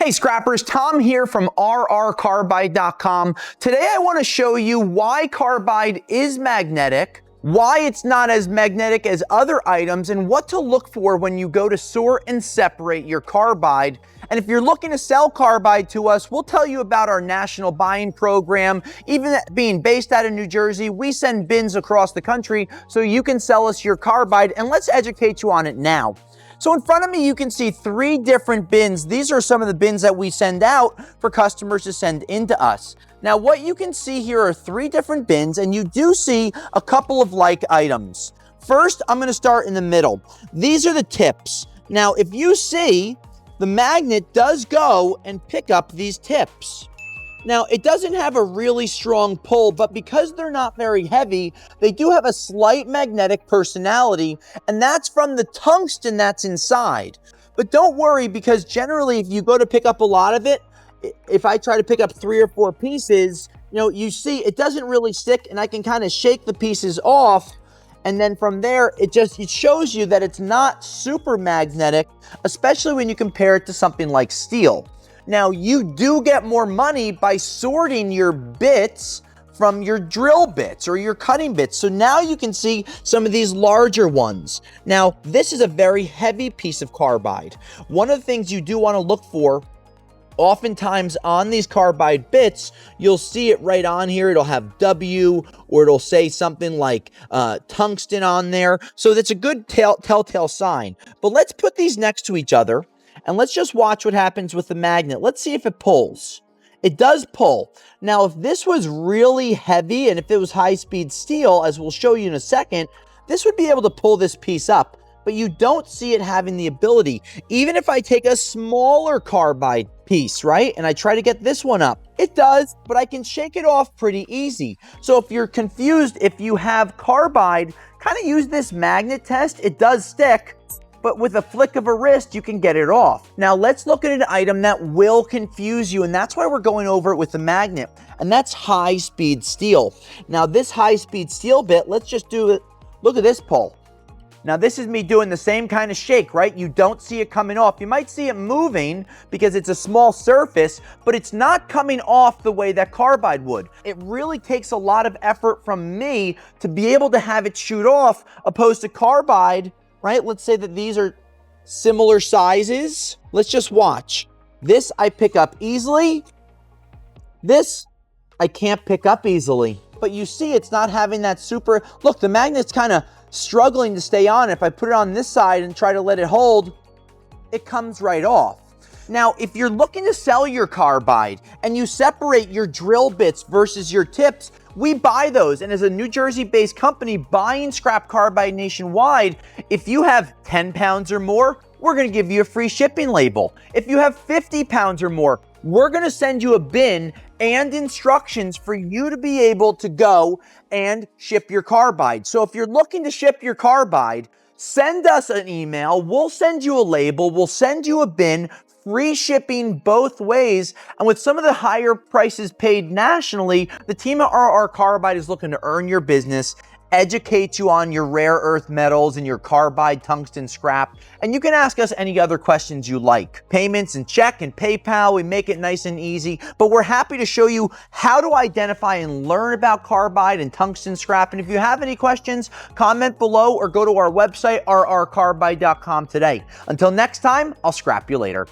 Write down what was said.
Hey scrappers, Tom here from RRCarbide.com. Today I want to show you why carbide is magnetic, why it's not as magnetic as other items, and what to look for when you go to sort and separate your carbide. And if you're looking to sell carbide to us, we'll tell you about our national buying program. Even being based out of New Jersey, we send bins across the country so you can sell us your carbide, and let's educate you on it now. So in front of me, you can see 3 different bins. These are some of the bins that we send out for customers to send into us. Now, what you can see here are 3 different bins, and you do see a couple of like items. First, I'm going to start in the middle. These are the tips. Now, if you see, the magnet does go and pick up these tips. Now, it doesn't have a really strong pull, but because they're not very heavy, they do have a slight magnetic personality, and that's from the tungsten that's inside. But don't worry, because generally, if you go to pick up a lot of it, if I try to pick up 3 or 4 pieces, you see it doesn't really stick, and I can kind of shake the pieces off, and then from there, it shows you that it's not super magnetic, especially when you compare it to something like steel. Now, you do get more money by sorting your bits from your drill bits or your cutting bits. So now you can see some of these larger ones. Now, this is a very heavy piece of carbide. One of the things you do want to look for, oftentimes on these carbide bits, you'll see it right on here. It'll have W, or it'll say something like tungsten on there. So that's a good telltale sign. But let's put these next to each other. And let's just watch what happens with the magnet. Let's see if it pulls. It does pull. Now, if this was really heavy and if it was high-speed steel, as we'll show you in a second, this would be able to pull this piece up. But you don't see it having the ability. Even if I take a smaller carbide piece, right, and I try to get this one up, it does, but I can shake it off pretty easy. So if you're confused, if you have carbide, kind of use this magnet test. It does stick, but with a flick of a wrist, you can get it off. Now, let's look at an item that will confuse you, and that's why we're going over it with the magnet, and that's high-speed steel. Now, this high-speed steel bit, let's just do it. Look at this pull. Now, this is me doing the same kind of shake, right? You don't see it coming off. You might see it moving because it's a small surface, but it's not coming off the way that carbide would. It really takes a lot of effort from me to be able to have it shoot off, opposed to carbide, right? Let's say that these are similar sizes. Let's just watch. This I pick up easily. This I can't pick up easily. But you see it's not having that super... Look, the magnet's kind of struggling to stay on. If I put it on this side and try to let it hold, it comes right off. Now, if you're looking to sell your carbide and you separate your drill bits versus your tips, we buy those. And as a New Jersey-based company buying scrap carbide nationwide, if you have 10 pounds or more, we're going to give you a free shipping label. If you have 50 pounds or more, we're going to send you a bin and instructions for you to be able to go and ship your carbide. So if you're looking to ship your carbide, send us an email. We'll send you a label. We'll send you a bin. Free shipping both ways. And with some of the higher prices paid nationally, the team at RRCarbide is looking to earn your business, educate you on your rare earth metals and your carbide tungsten scrap. And you can ask us any other questions you like. Payments and check and PayPal, we make it nice and easy. But we're happy to show you how to identify and learn about carbide and tungsten scrap. And if you have any questions, comment below or go to our website, rrcarbide.com today. Until next time, I'll scrap you later.